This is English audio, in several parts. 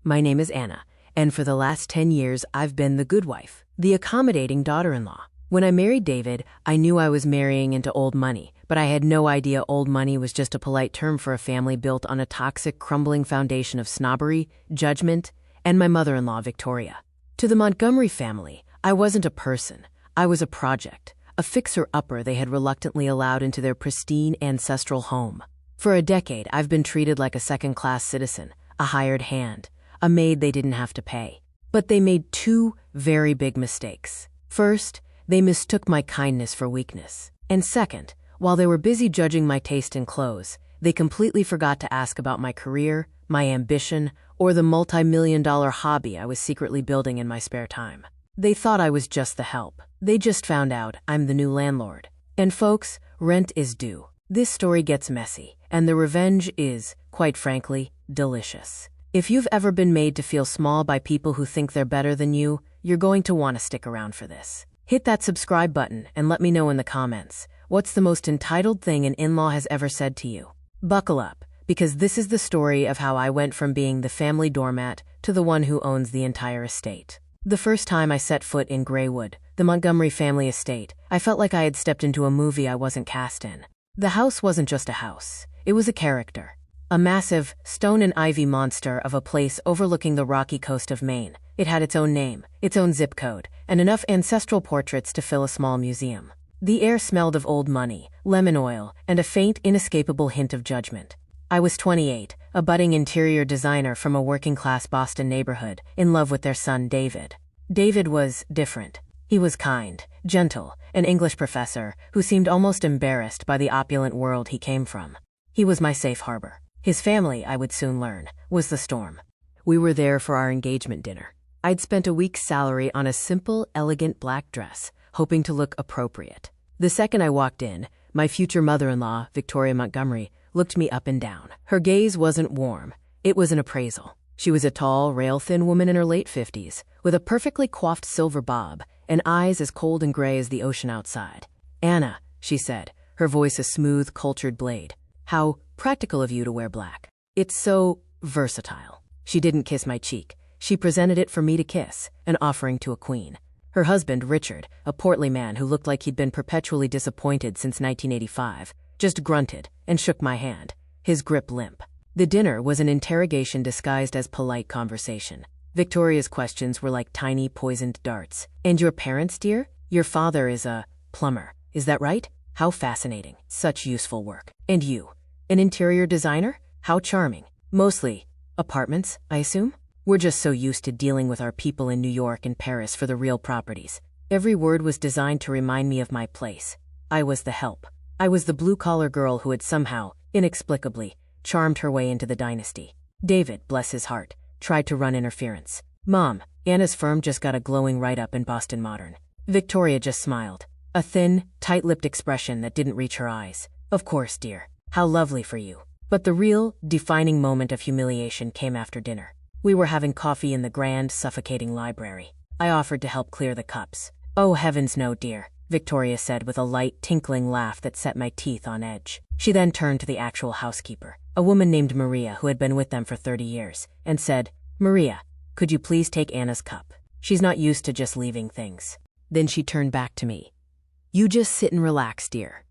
My name is Anna, and for the last 10 years I've been the good wife, the accommodating daughter-in-law. When I married David, I knew I was marrying into old money, but I had no idea old money was just a polite term for a family built on a toxic, crumbling foundation of snobbery, judgment, and my mother-in-law, Victoria. To the Montgomery family, I wasn't a person. I was a project, a fixer-upper they had reluctantly allowed into their pristine ancestral home. For a decade, I've been treated like a second-class citizen, a hired hand, a maid they didn't have to pay. But they made two very big mistakes. First, they mistook my kindness for weakness. And second, while they were busy judging my taste in clothes, they completely forgot to ask about my career, my ambition, or the multi-million-dollar hobby I was secretly building in my spare time. They thought I was just the help. They just found out I'm the new landlord. And folks, rent is due. This story gets messy, and the revenge is, quite frankly, delicious. If you've ever been made to feel small by people who think they're better than you, you're going to want to stick around for this. Hit that subscribe button and let me know in the comments, what's the most entitled thing an in-law has ever said to you? Buckle up, because this is the story of how I went from being the family doormat to the one who owns the entire estate. The first time I set foot in Graywood, the Montgomery family estate, I felt like I had stepped into a movie I wasn't cast in. The house wasn't just a house, it was a character. A massive, stone and ivy monster of a place overlooking the rocky coast of Maine. It had its own name, its own zip code, and enough ancestral portraits to fill a small museum. The air smelled of old money, lemon oil, and a faint, inescapable hint of judgment. I was 28, a budding interior designer from a working-class Boston neighborhood, in love with their son David. David was different. He was kind, gentle, an English professor who seemed almost embarrassed by the opulent world he came from. He was my safe harbor. His family, I would soon learn, was the storm. We were there for our engagement dinner. I'd spent a week's salary on a simple, elegant black dress, hoping to look appropriate. The second I walked in, my future mother-in-law, Victoria Montgomery, looked me up and down. Her gaze wasn't warm. It was an appraisal. She was a tall, rail-thin woman in her late 50s, with a perfectly coiffed silver bob and eyes as cold and gray as the ocean outside. "Anna," she said, her voice a smooth, cultured blade. "How practical of you to wear black. It's so versatile." She didn't kiss my cheek. She presented it for me to kiss, an offering to a queen. Her husband, Richard, a portly man who looked like he'd been perpetually disappointed since 1985, just grunted and shook my hand, his grip limp. The dinner was an interrogation disguised as polite conversation. Victoria's questions were like tiny poisoned darts. "And your parents, dear? Your father is a plumber. Is that right? How fascinating. Such useful work. And you? An interior designer? How charming. Mostly apartments, I assume? We're just so used to dealing with our people in New York and Paris for the real properties." Every word was designed to remind me of my place. I was the help. I was the blue-collar girl who had somehow, inexplicably, charmed her way into the dynasty. David, bless his heart, tried to run interference. "Mom, Anna's firm just got a glowing write-up in Boston Modern." Victoria just smiled, a thin, tight-lipped expression that didn't reach her eyes. "Of course, dear. How lovely for you." But the real, defining moment of humiliation came after dinner. We were having coffee in the grand, suffocating library. I offered to help clear the cups. "Oh, heavens no, dear," Victoria said with a light, tinkling laugh that set my teeth on edge. She then turned to the actual housekeeper, a woman named Maria who had been with them for 30 years, and said, "Maria, could you please take Anna's cup? She's not used to just leaving things." Then she turned back to me. "You just sit and relax, dear.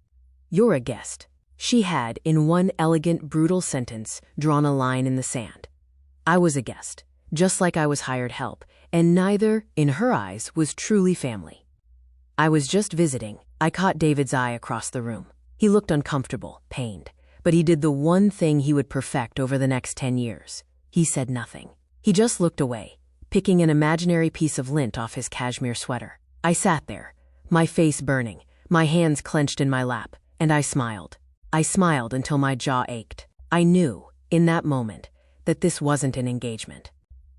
You're a guest." She had, in one elegant, brutal sentence, drawn a line in the sand. I was a guest, just like I was hired help, and neither, in her eyes, was truly family. I was just visiting. I caught David's eye across the room. He looked uncomfortable, pained, but he did the one thing he would perfect over the next 10 years. He said nothing. He just looked away, picking an imaginary piece of lint off his cashmere sweater. I sat there, my face burning, my hands clenched in my lap, and I smiled. I smiled until my jaw ached. I knew, in that moment, that this wasn't an engagement.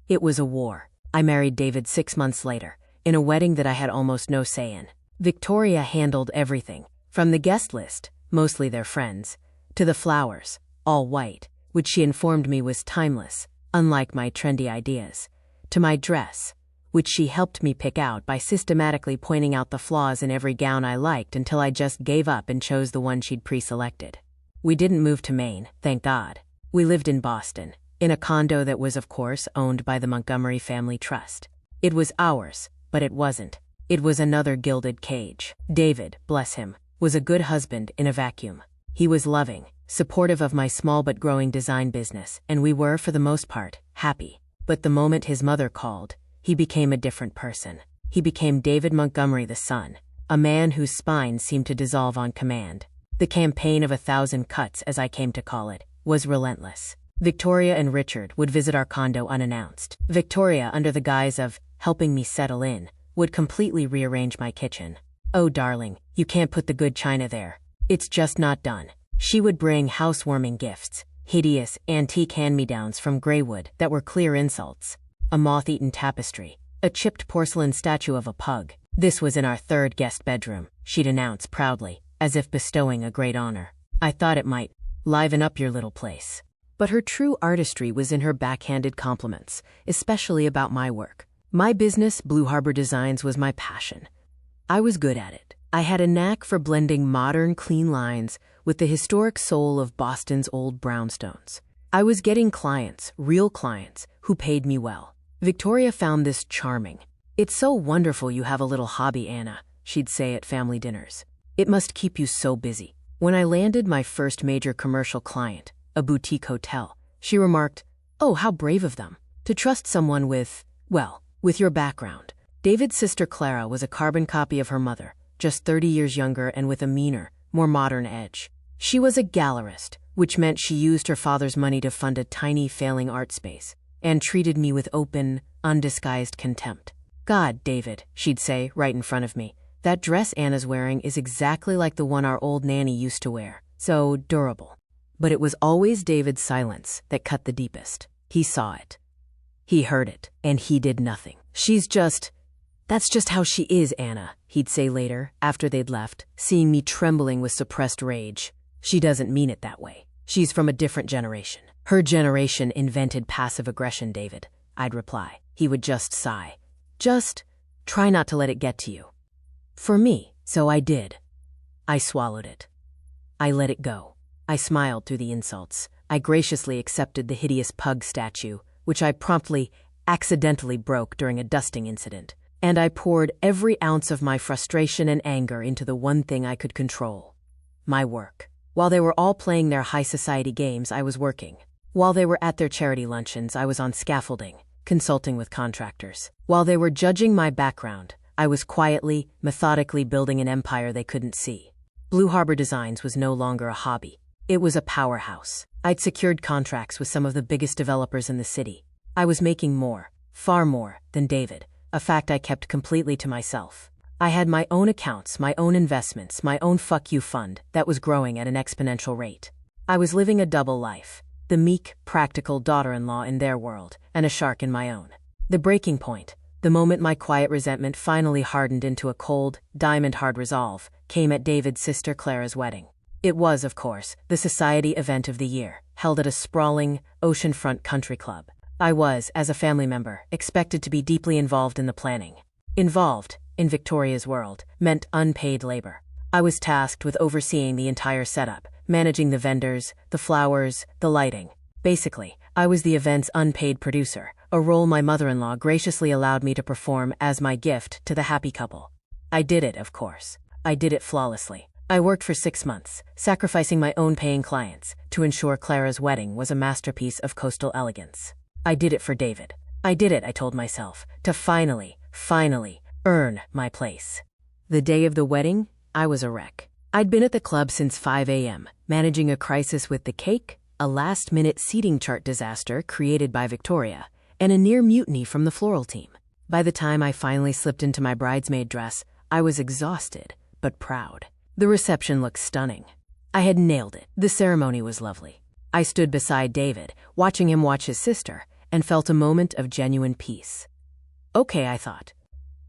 It was a war. I married David 6 months later, in a wedding that I had almost no say in. Victoria handled everything, from the guest list, mostly their friends, to the flowers, all white, which she informed me was timeless, unlike my trendy ideas, to my dress, which she helped me pick out by systematically pointing out the flaws in every gown I liked until I just gave up and chose the one she'd pre-selected. We didn't move to Maine, thank God. We lived in Boston, in a condo that was, of course, owned by the Montgomery Family Trust. It was ours, but it wasn't. It was another gilded cage. David, bless him, was a good husband in a vacuum. He was loving, supportive of my small but growing design business, and we were, for the most part, happy. But the moment his mother called, he became a different person. He became David Montgomery the son, a man whose spine seemed to dissolve on command. The campaign of 1,000 cuts, as I came to call it, was relentless. Victoria and Richard would visit our condo unannounced. Victoria, under the guise of helping me settle in, would completely rearrange my kitchen. "Oh, darling, you can't put the good china there. It's just not done." She would bring housewarming gifts, hideous antique hand-me-downs from Greywood that were clear insults. A moth-eaten tapestry, a chipped porcelain statue of a pug. "This was in our third guest bedroom," she'd announce proudly, as if bestowing a great honor. "I thought it might liven up your little place." But her true artistry was in her backhanded compliments, especially about my work. My business, Blue Harbor Designs, was my passion. I was good at it. I had a knack for blending modern, clean lines with the historic soul of Boston's old brownstones. I was getting clients, real clients, who paid me well. Victoria found this charming. "It's so wonderful you have a little hobby, Anna," she'd say at family dinners. "It must keep you so busy." When I landed my first major commercial client, a boutique hotel, she remarked, "Oh, how brave of them, to trust someone with your background." David's sister Clara was a carbon copy of her mother, just 30 years younger and with a meaner, more modern edge. She was a gallerist, which meant she used her father's money to fund a tiny, failing art space, and treated me with open, undisguised contempt. "God, David," she'd say right in front of me, "that dress Anna's wearing is exactly like the one our old nanny used to wear. So durable." But it was always David's silence that cut the deepest. He saw it. He heard it, and he did nothing. That's just how she is, Anna," he'd say later, after they'd left, seeing me trembling with suppressed rage. "She doesn't mean it that way. She's from a different generation. Her generation invented passive aggression, David," I'd reply. He would just sigh. "Just try not to let it get to you." For me, so I did. I swallowed it. I let it go. I smiled through the insults. I graciously accepted the hideous pug statue, which I promptly, accidentally broke during a dusting incident. And I poured every ounce of my frustration and anger into the one thing I could control: my work. While they were all playing their high society games, I was working. While they were at their charity luncheons, I was on scaffolding, consulting with contractors. While they were judging my background, I was quietly, methodically building an empire they couldn't see. Blue Harbor Designs was no longer a hobby. It was a powerhouse. I'd secured contracts with some of the biggest developers in the city. I was making more, far more, than David, a fact I kept completely to myself. I had my own accounts, my own investments, my own fuck you fund that was growing at an exponential rate. I was living a double life, the meek, practical daughter-in-law in their world, and a shark in my own. The breaking point, the moment my quiet resentment finally hardened into a cold, diamond-hard resolve, came at David's sister Clara's wedding. It was, of course, the society event of the year, held at a sprawling, oceanfront country club. I was, as a family member, expected to be deeply involved in the planning. Involved, in Victoria's world, meant unpaid labor. I was tasked with overseeing the entire setup, managing the vendors, the flowers, the lighting. Basically, I was the event's unpaid producer, a role my mother-in-law graciously allowed me to perform as my gift to the happy couple. I did it, of course. I did it flawlessly. I worked for 6 months, sacrificing my own paying clients, to ensure Clara's wedding was a masterpiece of coastal elegance. I did it for David. I did it, I told myself, to finally earn my place. The day of the wedding, I was a wreck. I'd been at the club since 5 a.m., managing a crisis with the cake, a last-minute seating chart disaster created by Victoria, and a near mutiny from the floral team. By the time I finally slipped into my bridesmaid dress, I was exhausted, but proud. The reception looked stunning. I had nailed it. The ceremony was lovely. I stood beside David, watching him watch his sister, and felt a moment of genuine peace. Okay, I thought.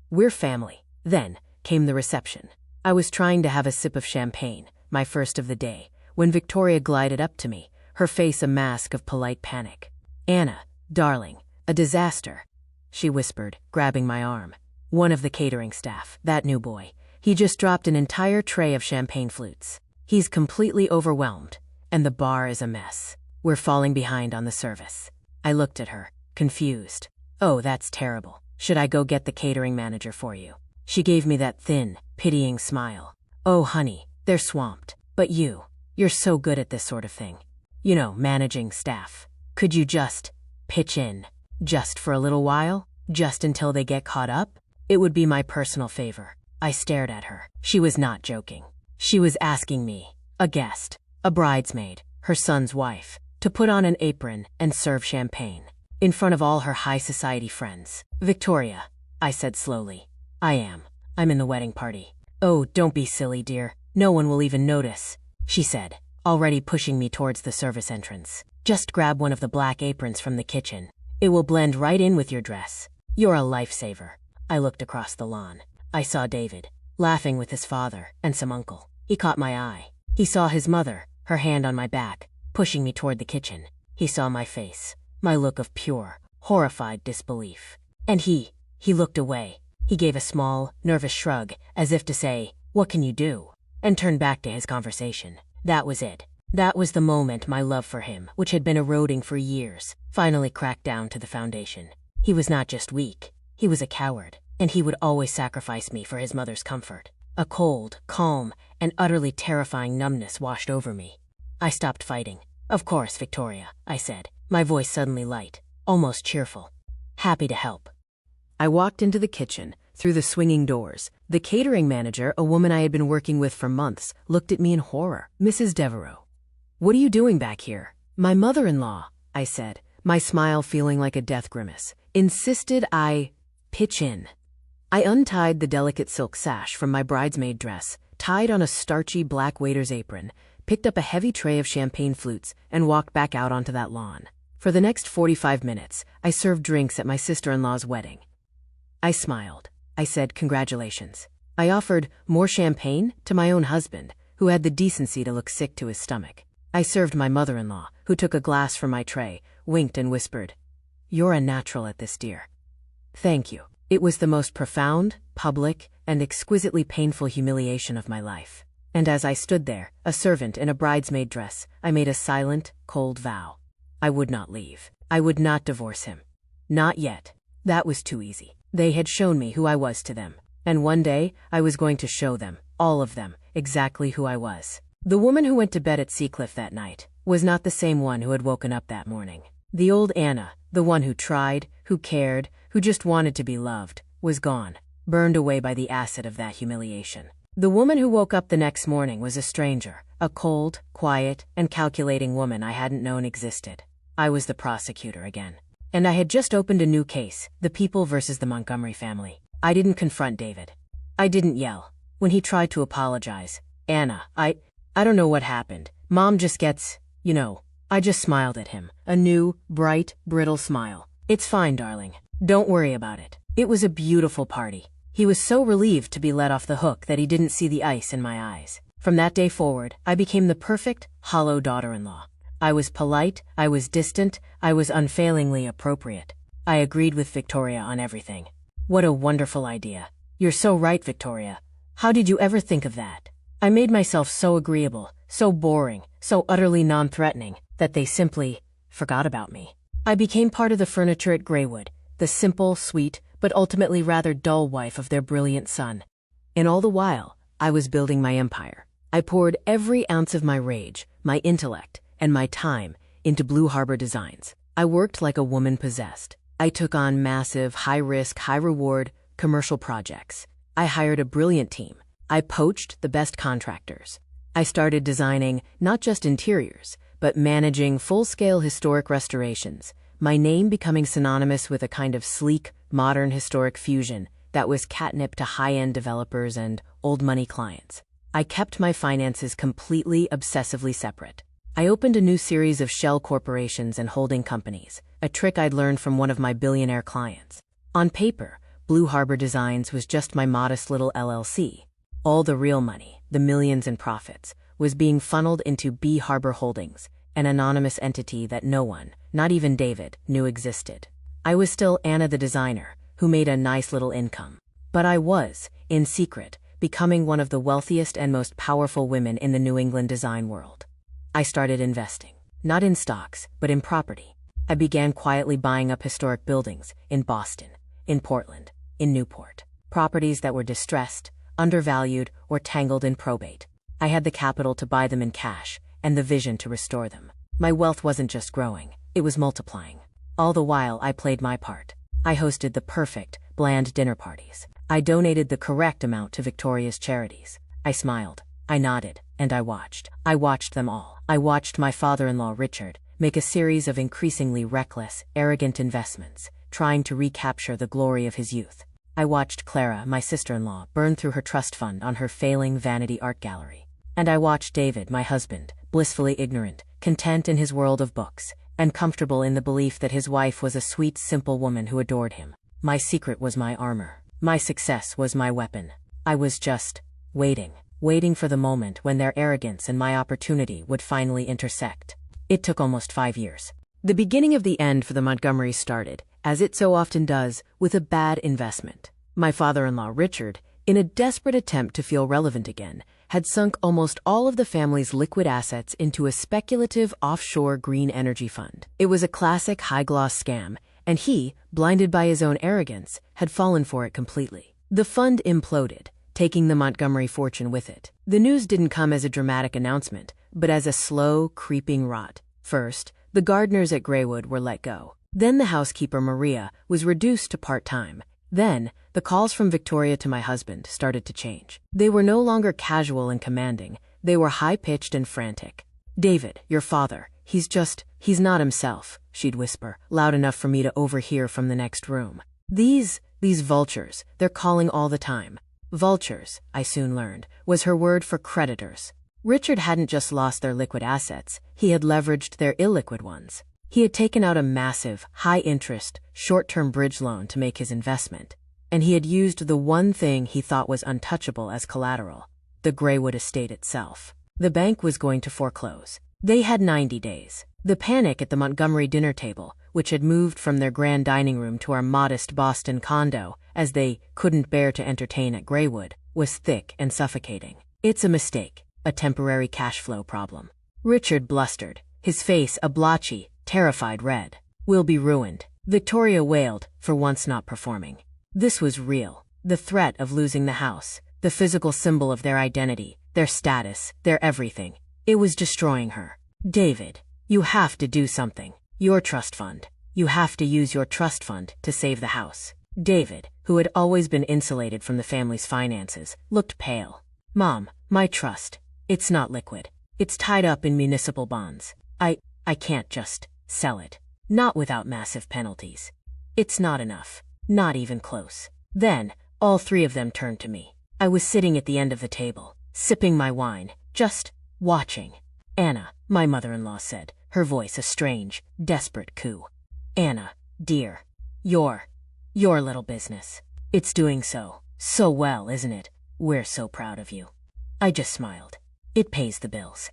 We're family. Then came the reception. I was trying to have a sip of champagne, my first of the day, when Victoria glided up to me, her face a mask of polite panic. "Anna, darling, a disaster," she whispered, grabbing my arm. "One of the catering staff, that new boy, he just dropped an entire tray of champagne flutes. He's completely overwhelmed, and the bar is a mess. We're falling behind on the service." I looked at her, confused. Oh, that's terrible. Should I go get the catering manager for you? She gave me that thin, pitying smile. Oh, honey, they're swamped. But you're so good at this sort of thing. You know, managing staff. Could you just pitch in? Just for a little while? Just until they get caught up? It would be my personal favor. I stared at her. She was not joking. She was asking me, a guest, a bridesmaid, her son's wife, to put on an apron and serve champagne in front of all her high society friends. Victoria, I said slowly. I'm in the wedding party. Oh, don't be silly, dear. No one will even notice, she said, already pushing me towards the service entrance. Just grab one of the black aprons from the kitchen. It will blend right in with your dress. You're a lifesaver. I looked across the lawn. I saw David, laughing with his father and some uncle. He caught my eye. He saw his mother, her hand on my back, pushing me toward the kitchen. He saw my face, my look of pure, horrified disbelief. And he looked away. He gave a small, nervous shrug, as if to say, "What can you do?" and turned back to his conversation. That was it. That was the moment my love for him, which had been eroding for years, finally cracked down to the foundation. He was not just weak. He was a coward, and he would always sacrifice me for his mother's comfort. A cold, calm, and utterly terrifying numbness washed over me. I stopped fighting. "Of course, Victoria," I said, my voice suddenly light, almost cheerful. "Happy to help." I walked into the kitchen, through the swinging doors. The catering manager, a woman I had been working with for months, looked at me in horror. "Mrs. Devereaux, what are you doing back here?" "My mother-in-law," I said, my smile feeling like a death grimace, insisted I pitch in. I untied the delicate silk sash from my bridesmaid dress, tied on a starchy black waiter's apron, picked up a heavy tray of champagne flutes, and walked back out onto that lawn. For the next 45 minutes, I served drinks at my sister-in-law's wedding. I smiled. I said, "Congratulations." I offered more champagne to my own husband, who had the decency to look sick to his stomach. I served my mother-in-law, who took a glass from my tray, winked and whispered, "You're a natural at this, dear." "Thank you." It was the most profound, public, and exquisitely painful humiliation of my life. And as I stood there, a servant in a bridesmaid dress, I made a silent, cold vow. I would not leave. I would not divorce him. Not yet. That was too easy. They had shown me who I was to them. And one day, I was going to show them, all of them, exactly who I was. The woman who went to bed at Seacliff that night was not the same one who had woken up that morning. The old Anna, the one who tried, who cared, who just wanted to be loved, was gone, burned away by the acid of that humiliation. The woman who woke up the next morning was a stranger, a cold, quiet, and calculating woman I hadn't known existed. I was the prosecutor again. And I had just opened a new case, the People versus the Montgomery family. I didn't confront David. I didn't yell. When he tried to apologize, "Anna, I don't know what happened. Mom just gets, you know." I just smiled at him, a new, bright, brittle smile. "It's fine, darling. Don't worry about it." It was a beautiful party. He was so relieved to be let off the hook that he didn't see the ice in my eyes. From that day forward, I became the perfect, hollow daughter-in-law. I was polite, I was distant, I was unfailingly appropriate. I agreed with Victoria on everything. What a wonderful idea. You're so right, Victoria. How did you ever think of that? I made myself so agreeable, so boring, so utterly non-threatening, that they simply forgot about me. I became part of the furniture at Greywood, the simple, sweet, but ultimately rather dull wife of their brilliant son. And all the while, I was building my empire. I poured every ounce of my rage, my intellect, and my time into Blue Harbor Designs. I worked like a woman possessed. I took on massive, high-risk, high-reward commercial projects. I hired a brilliant team. I poached the best contractors. I started designing not just interiors, but managing full-scale historic restorations, my name becoming synonymous with a kind of sleek, modern historic fusion that was catnip to high-end developers and old-money clients. I kept my finances completely, obsessively separate. I opened a new series of shell corporations and holding companies, a trick I'd learned from one of my billionaire clients. On paper, Blue Harbor Designs was just my modest little LLC. All the real money, the millions in profits, was being funneled into B Harbor Holdings, an anonymous entity that no one, not even David, knew existed. I was still Anna the designer, who made a nice little income. But I was, in secret, becoming one of the wealthiest and most powerful women in the New England design world. I started investing, not in stocks, but in property. I began quietly buying up historic buildings in Boston, in Portland, in Newport. Properties that were distressed, undervalued, or tangled in probate. I had the capital to buy them in cash, and the vision to restore them. My wealth wasn't just growing, it was multiplying. All the while, I played my part. I hosted the perfect, bland dinner parties. I donated the correct amount to Victoria's charities. I smiled, I nodded, and I watched. I watched them all. I watched my father-in-law, Richard, make a series of increasingly reckless, arrogant investments, trying to recapture the glory of his youth. I watched Clara, my sister-in-law, burn through her trust fund on her failing vanity art gallery. And I watched David, my husband, blissfully ignorant, content in his world of books, and comfortable in the belief that his wife was a sweet, simple woman who adored him. My secret was my armor. My success was my weapon. I was just waiting for the moment when their arrogance and my opportunity would finally intersect. It took almost 5 years. The beginning of the end for the Montgomerys started, as it so often does, with a bad investment. My father-in-law, Richard, in a desperate attempt to feel relevant again, had sunk almost all of the family's liquid assets into a speculative offshore green energy fund. It was a classic high-gloss scam, and he, blinded by his own arrogance, had fallen for it completely. The fund imploded, taking the Montgomery fortune with it. The news didn't come as a dramatic announcement, but as a slow, creeping rot. First, the gardeners at Graywood were let go. Then the housekeeper, Maria, was reduced to part-time. Then, the calls from Victoria to my husband started to change. They were no longer casual and commanding. They were high-pitched and frantic. "David, your father, he's not himself," she'd whisper, loud enough for me to overhear from the next room. These vultures, they're calling all the time." Vultures, I soon learned, was her word for creditors. Richard hadn't just lost their liquid assets, he had leveraged their illiquid ones. He had taken out a massive, high-interest, short-term bridge loan to make his investment, and he had used the one thing he thought was untouchable as collateral, the Graywood estate itself. The bank was going to foreclose. They had 90 days. The panic at the Montgomery dinner table, which had moved from their grand dining room to our modest Boston condo, as they couldn't bear to entertain at Graywood, was thick and suffocating. "It's a mistake, a temporary cash flow problem." Richard blustered, his face a blotchy, terrified red. "We'll be ruined," Victoria wailed, for once not performing. This was real. The threat of losing the house, the physical symbol of their identity, their status, their everything. It was destroying her. "David, you have to do something. Your trust fund. You have to use your trust fund to save the house." David, who had always been insulated from the family's finances, looked pale. "Mom, my trust. It's not liquid. It's tied up in municipal bonds. I can't just sell it. Not without massive penalties. It's not enough. Not even close." Then, all three of them turned to me. I was sitting at the end of the table, sipping my wine, just watching. "Anna," my mother-in-law said, her voice a strange, desperate coo. "Anna, dear, your little business. It's doing so well, isn't it? We're so proud of you." I just smiled. "It pays the bills."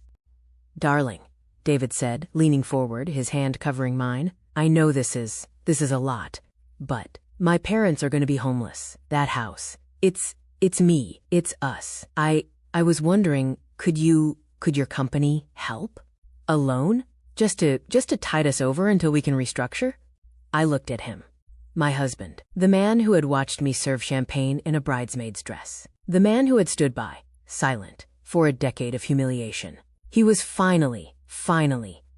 "Darling," David said, leaning forward, his hand covering mine, "I know this is a lot, but my parents are going to be homeless. That house. It's me. It's us. I was wondering, could your company help? A loan? Just to tide us over until we can restructure?" I looked at him. My husband, the man who had watched me serve champagne in a bridesmaid's dress. The man who had stood by, silent, for a decade of humiliation. He was finally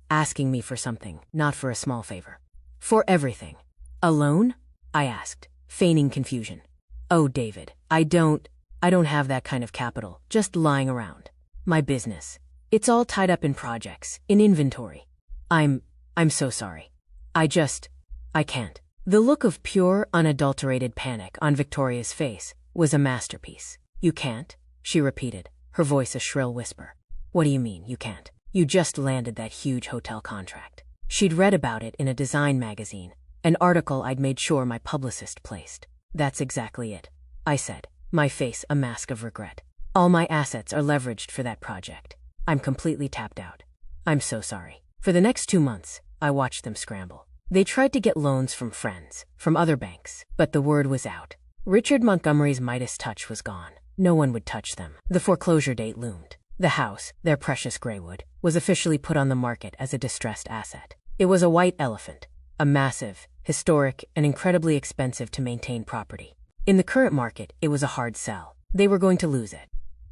asking me for something, not for a small favor. For everything. "A loan?" I asked, feigning confusion. "Oh, David, I don't have that kind of capital, just lying around. My business. It's all tied up in projects, in inventory. I'm so sorry. I can't." The look of pure, unadulterated panic on Victoria's face was a masterpiece. "You can't?" she repeated, her voice a shrill whisper. "What do you mean, you can't? You just landed that huge hotel contract." She'd read about it in a design magazine, an article I'd made sure my publicist placed. "That's exactly it," I said, my face a mask of regret. "All my assets are leveraged for that project. I'm completely tapped out. I'm so sorry." For the next 2 months, I watched them scramble. They tried to get loans from friends, from other banks, but the word was out. Richard Montgomery's Midas touch was gone. No one would touch them. The foreclosure date loomed. The house, their precious Graywood, was officially put on the market as a distressed asset. It was a white elephant, a massive, historic, and incredibly expensive to maintain property. In the current market, it was a hard sell. They were going to lose it.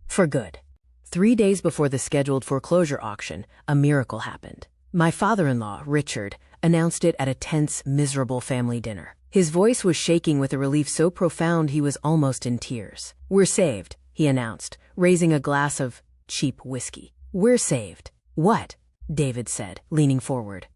For good. 3 days before the scheduled foreclosure auction, a miracle happened. My father-in-law, Richard, announced it at a tense, miserable family dinner. His voice was shaking with a relief so profound he was almost in tears. "We're saved," he announced, raising a glass of cheap whiskey. "We're saved." "What?" David said, leaning forward.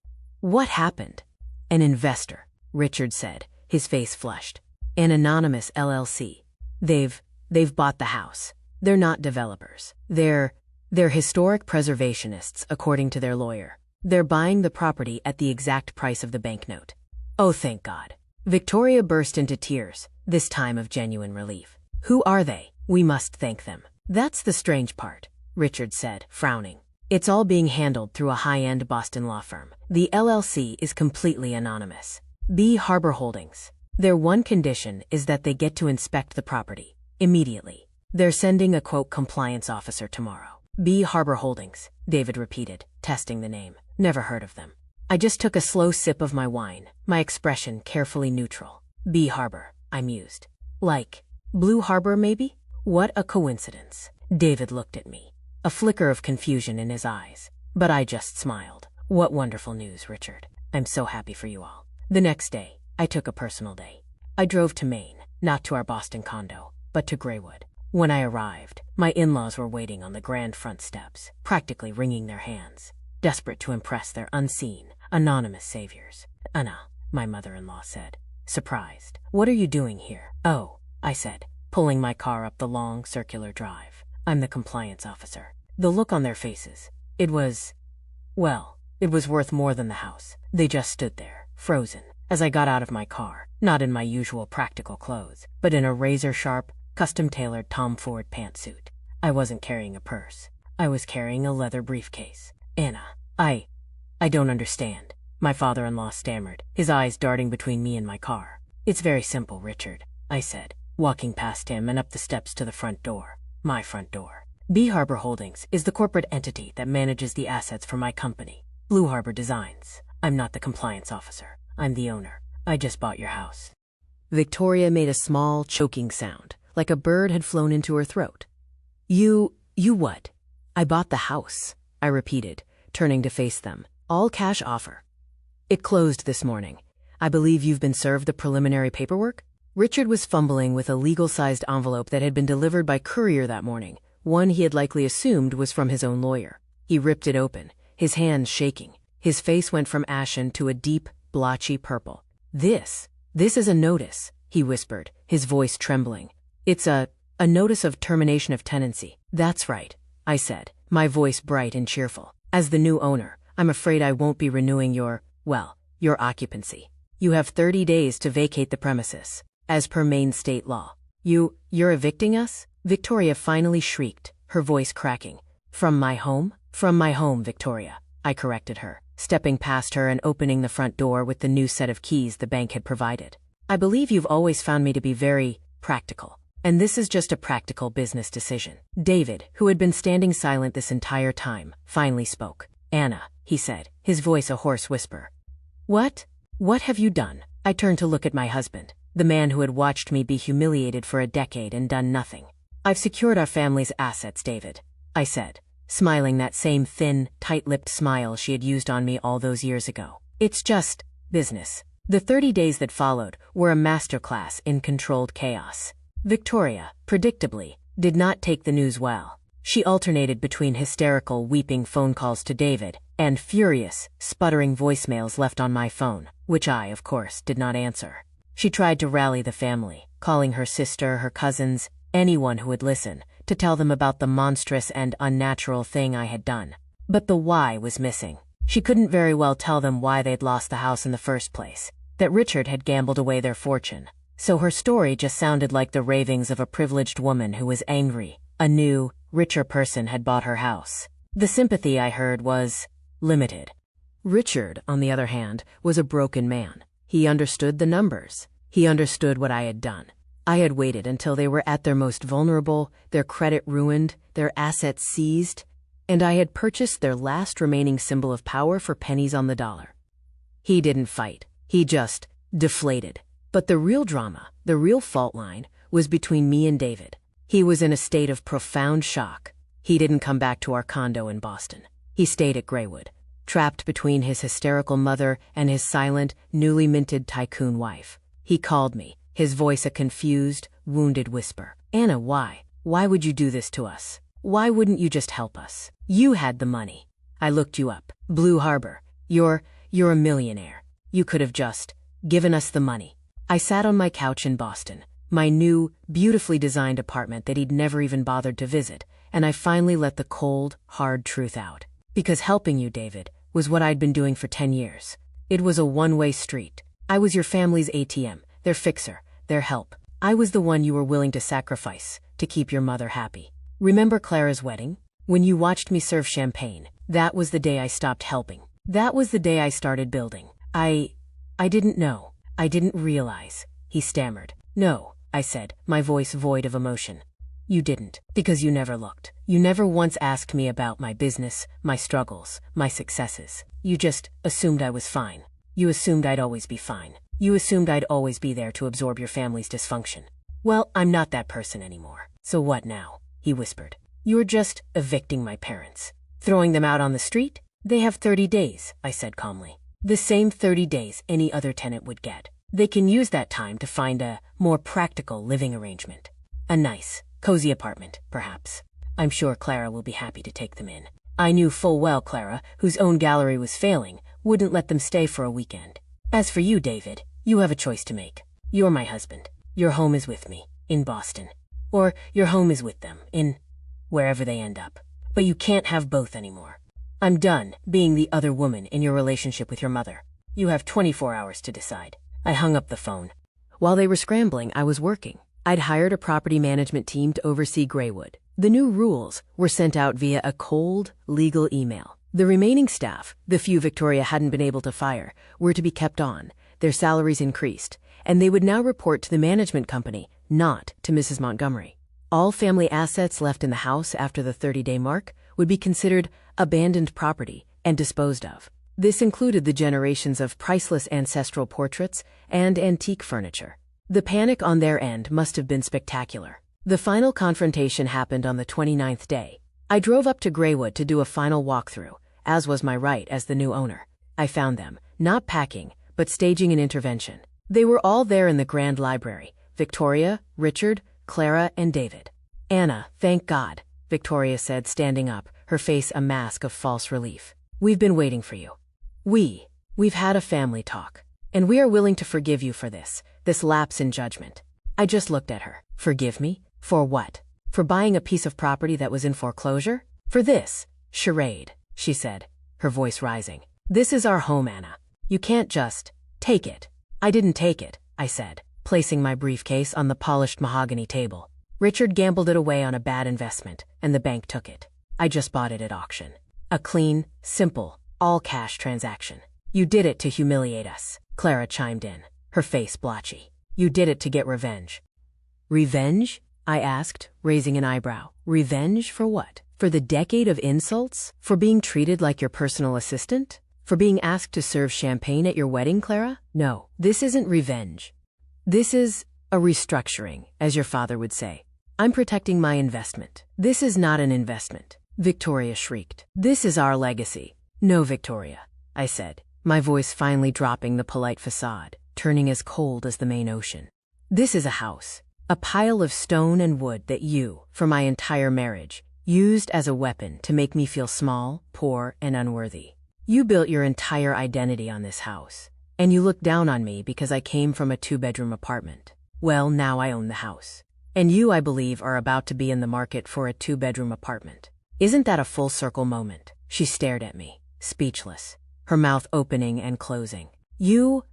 "What happened?" "An investor," Richard said, his face flushed. "An anonymous LLC. They've bought the house. They're not developers. They're historic preservationists, according to their lawyer. They're buying the property at the exact price of the banknote." "Oh, thank God." Victoria burst into tears, this time of genuine relief. "Who are they? We must thank them." "That's the strange part," Richard said, frowning. "It's all being handled through a high-end Boston law firm. The LLC is completely anonymous. B. Harbor Holdings. Their one condition is that they get to inspect the property immediately. They're sending a, quote, compliance officer tomorrow." "B. Harbor Holdings," David repeated, testing the name. "Never heard of them." I just took a slow sip of my wine, my expression carefully neutral. "B. Harbor," I mused. "Like Blue Harbor, maybe?" "What a coincidence." David looked at me, a flicker of confusion in his eyes. But I just smiled. "What wonderful news, Richard. I'm so happy for you all." The next day, I took a personal day. I drove to Maine, not to our Boston condo, but to Graywood. When I arrived, my in-laws were waiting on the grand front steps, practically wringing their hands, desperate to impress their unseen, anonymous saviors. "Anna," my mother-in-law said, surprised. "What are you doing here?" "Oh," I said, pulling my car up the long, circular drive. "I'm the compliance officer." The look on their faces, it was worth more than the house. They just stood there, frozen, as I got out of my car, not in my usual practical clothes, but in a razor-sharp, custom-tailored Tom Ford pantsuit. I wasn't carrying a purse. I was carrying a leather briefcase. "Anna, I don't understand," my father-in-law stammered, his eyes darting between me and my car. "It's very simple, Richard," I said, walking past him and up the steps to the front door. My front door. B. Harbor Holdings is the corporate entity that manages the assets for my company, Blue Harbor Designs. I'm not the compliance officer. I'm the owner. I just bought your house." Victoria made a small, choking sound, like a bird had flown into her throat. You what?" "I bought the house," I repeated, turning to face them. "All cash offer. It closed this morning. I believe you've been served the preliminary paperwork?" Richard was fumbling with a legal-sized envelope that had been delivered by courier that morning, one he had likely assumed was from his own lawyer. He ripped it open, his hands shaking. His face went from ashen to a deep, blotchy purple. This is a notice," he whispered, his voice trembling. "It's a notice of termination of tenancy." "That's right," I said, my voice bright and cheerful. "As the new owner, I'm afraid I won't be renewing your occupancy. You have 30 days to vacate the premises, as per Maine state law." You're evicting us?" Victoria finally shrieked, her voice cracking. "From my home?" "From my home, Victoria," I corrected her, stepping past her and opening the front door with the new set of keys the bank had provided. "I believe you've always found me to be very practical, and this is just a practical business decision." David, who had been standing silent this entire time, finally spoke. "Anna," he said, his voice a hoarse whisper. What have you done?" I turned to look at my husband, the man who had watched me be humiliated for a decade and done nothing. "I've secured our family's assets, David," I said, smiling that same thin, tight-lipped smile she had used on me all those years ago. "It's just business." The 30 days that followed were a masterclass in controlled chaos. Victoria, predictably, did not take the news well. She alternated between hysterical, weeping phone calls to David and furious, sputtering voicemails left on my phone, which I, of course, did not answer. She tried to rally the family, calling her sister, her cousins, anyone who would listen, to tell them about the monstrous and unnatural thing I had done. But the why was missing. She couldn't very well tell them why they'd lost the house in the first place, that Richard had gambled away their fortune. So her story just sounded like the ravings of a privileged woman who was angry. A new, richer person had bought her house. The sympathy I heard was limited. Richard, on the other hand, was a broken man. He understood the numbers. He understood what I had done. I had waited until they were at their most vulnerable, their credit ruined, their assets seized, and I had purchased their last remaining symbol of power for pennies on the dollar. He didn't fight. He just deflated. But the real drama, the real fault line, was between me and David. He was in a state of profound shock. He didn't come back to our condo in Boston. He stayed at Graywood, trapped between his hysterical mother and his silent, newly minted tycoon wife. He called me, his voice a confused, wounded whisper. "Anna, why? Why would you do this to us? Why wouldn't you just help us? You had the money. I looked you up. Blue Harbor. You're a millionaire. You could have just given us the money." I sat on my couch in Boston, my new, beautifully designed apartment that he'd never even bothered to visit, and I finally let the cold, hard truth out. Because helping you, David, was what I'd been doing for 10 years. It was a one-way street. I was your family's ATM, their fixer, their help. I was the one you were willing to sacrifice to keep your mother happy. Remember Clara's wedding? When you watched me serve champagne, that was the day I stopped helping. That was the day I started building. I didn't know. I didn't realize, he stammered. "No," I said, my voice void of emotion. "You didn't, because you never looked. You never once asked me about my business, my struggles, my successes. You just assumed I was fine. You assumed I'd always be fine. You assumed I'd always be there to absorb your family's dysfunction. Well, I'm not that person anymore. So what now?" he whispered. "You're just evicting my parents. Throwing them out on the street? They have 30 days, I said calmly. The same 30 days any other tenant would get. They can use that time to find a more practical living arrangement. A nice, cozy apartment, perhaps. I'm sure Clara will be happy to take them in. I knew full well Clara, whose own gallery was failing, wouldn't let them stay for a weekend. As for you, David, you have a choice to make. You're my husband. Your home is with me, in Boston. Or your home is with them, in wherever they end up. But you can't have both anymore. I'm done being the other woman in your relationship with your mother. You have 24 hours to decide." I hung up the phone. While they were scrambling, I was working. I'd hired a property management team to oversee Graywood. The new rules were sent out via a cold, legal email. The remaining staff, the few Victoria hadn't been able to fire, were to be kept on, their salaries increased, and they would now report to the management company, not to Mrs. Montgomery. All family assets left in the house after the 30-day mark would be considered abandoned property and disposed of. This included the generations of priceless ancestral portraits and antique furniture. The panic on their end must have been spectacular. The final confrontation happened on the 29th day. I drove up to Graywood to do a final walkthrough, as was my right as the new owner. I found them, not packing, but staging an intervention. They were all there in the grand library: Victoria, Richard, Clara, and David. "Anna, thank God," Victoria said, standing up, her face a mask of false relief. "We've been waiting for you. We've had a family talk, and we are willing to forgive you for this lapse in judgment." I just looked at her. Forgive me? For what? For buying a piece of property that was in foreclosure? For this charade, she said, her voice rising. "This is our home, Anna. You can't just take it." "I didn't take it," I said, placing my briefcase on the polished mahogany table. "Richard gambled it away on a bad investment, and the bank took it. I just bought it at auction. A clean, simple, all-cash transaction." "You did it to humiliate us," Clara chimed in, her face blotchy. "You did it to get revenge." "Revenge?" I asked, raising an eyebrow. "Revenge for what? For the decade of insults? For being treated like your personal assistant? For being asked to serve champagne at your wedding, Clara? No, this isn't revenge. This is a restructuring, as your father would say. I'm protecting my investment." "This is not an investment," Victoria shrieked. "This is our legacy." "No, Victoria," I said, my voice finally dropping the polite facade, turning as cold as the main ocean. "This is a house, a pile of stone and wood that you, for my entire marriage, used as a weapon to make me feel small, poor, and unworthy. You built your entire identity on this house, and you looked down on me because I came from a 2-bedroom apartment. Well, now I own the house. And you, I believe, are about to be in the market for a 2-bedroom apartment. Isn't that a full circle moment?" She stared at me, speechless, her mouth opening and closing. You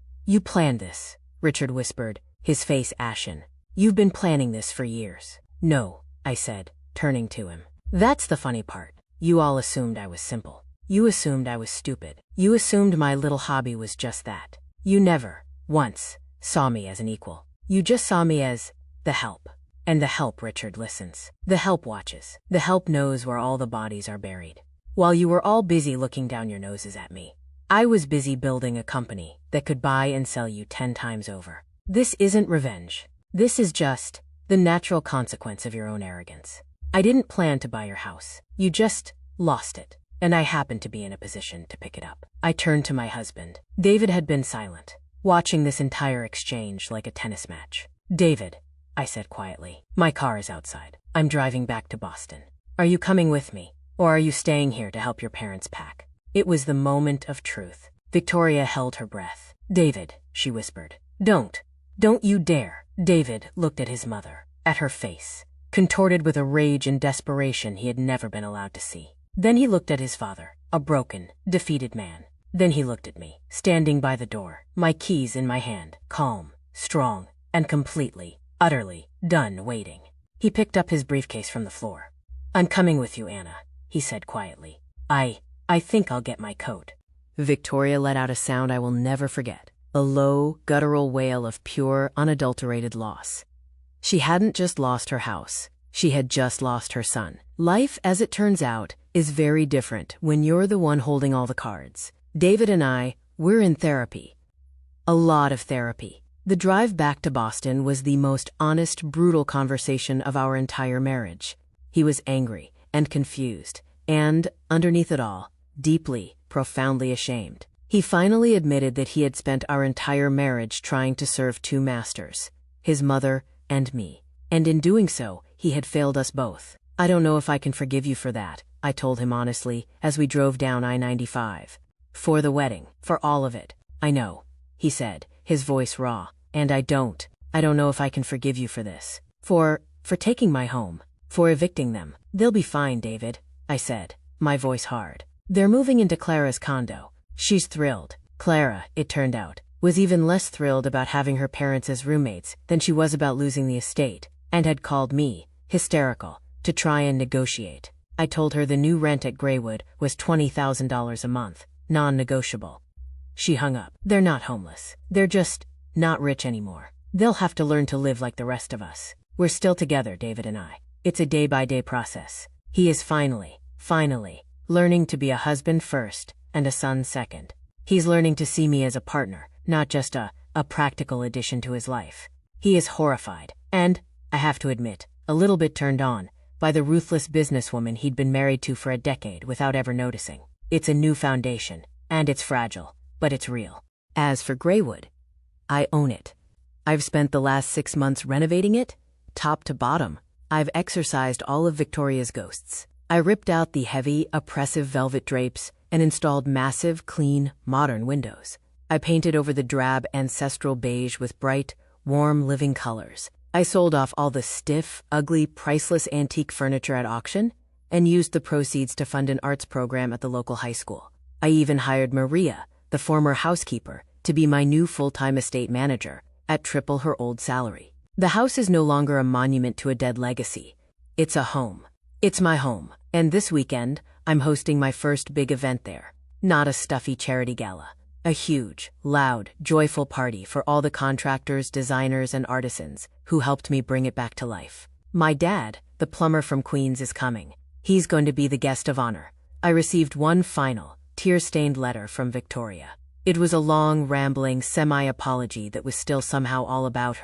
planned this," Richard whispered, his face ashen. "You've been planning this for years." "No," I said, turning to him. "That's the funny part. You all assumed I was simple. You assumed I was stupid. You assumed my little hobby was just that. You never, once, saw me as an equal. You just saw me as the help. And the help, Richard, listens. The help watches. The help knows where all the bodies are buried. While you were all busy looking down your noses at me, I was busy building a company that could buy and sell you 10 times over. This isn't revenge. This is just the natural consequence of your own arrogance. I didn't plan to buy your house. You just lost it. And I happened to be in a position to pick it up. I turned to my husband. David had been silent, watching this entire exchange like a tennis match. David, I said quietly, my car is outside. I'm driving back to Boston. Are you coming with me, or are you staying here to help your parents pack? It was the moment of truth. Victoria held her breath. David, she whispered. Don't you dare. David looked at his mother, at her face, contorted with a rage and desperation he had never been allowed to see. Then he looked at his father, a broken, defeated man. Then he looked at me, standing by the door, my keys in my hand, calm, strong, and completely, utterly done waiting. He picked up his briefcase from the floor. I'm coming with you, Anna, he said quietly. I think I'll get my coat. Victoria let out a sound I will never forget, a low, guttural wail of pure, unadulterated loss. She hadn't just lost her house. She had just lost her son. Life, as it turns out, is very different when you're the one holding all the cards. David and we're in therapy. A lot of therapy. The drive back to Boston was the most honest, brutal conversation of our entire marriage. He was angry and confused, and, underneath it all, deeply, profoundly ashamed. He finally admitted that he had spent our entire marriage trying to serve two masters, his mother and me. And in doing so, he had failed us both. I don't know if I can forgive you for that, I told him honestly, as we drove down I-95. For the wedding, for all of it. I know, he said, his voice raw. And I don't know if I can forgive you for this. For taking my home. For evicting them. They'll be fine, David, I said, my voice hard. They're moving into Clara's condo. She's thrilled. Clara, it turned out, was even less thrilled about having her parents as roommates than she was about losing the estate, and had called me, hysterical, to try and negotiate. I told her the new rent at Graywood was $20,000 a month, non-negotiable. She hung up. They're not homeless. They're just not rich anymore. They'll have to learn to live like the rest of us. We're still together, David and I. It's a day-by-day process. He is finally, learning to be a husband first and a son second. He's learning to see me as a partner, not just a practical addition to his life. He is horrified, and, I have to admit, a little bit turned on, by the ruthless businesswoman he'd been married to for a decade without ever noticing. It's a new foundation, and it's fragile, but it's real. As for Graywood, I own it. I've spent the last 6 months renovating it, top to bottom. I've exorcised all of Victoria's ghosts. I ripped out the heavy, oppressive velvet drapes and installed massive, clean, modern windows. I painted over the drab ancestral beige with bright, warm, living colors. I sold off all the stiff, ugly, priceless antique furniture at auction and used the proceeds to fund an arts program at the local high school. I even hired Maria, the former housekeeper, to be my new full-time estate manager, at triple her old salary. The house is no longer a monument to a dead legacy. It's a home. It's my home, and this weekend, I'm hosting my first big event there. Not a stuffy charity gala. A huge, loud, joyful party for all the contractors, designers, and artisans who helped me bring it back to life. My dad, the plumber from Queens, is coming. He's going to be the guest of honor. I received one final, tear-stained letter from Victoria. It was a long, rambling, semi-apology that was still somehow all about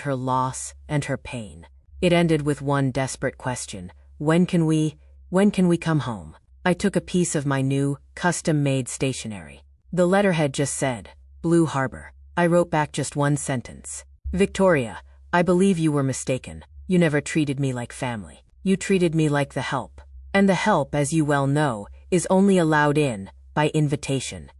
her loss and her pain. It ended with one desperate question: when can we come home? I took a piece of my new, custom-made stationery. The letterhead just said, Blue Harbor. I wrote back just one sentence. Victoria, I believe you were mistaken. You never treated me like family. You treated me like the help. And the help, as you well know, is only allowed in by invitation.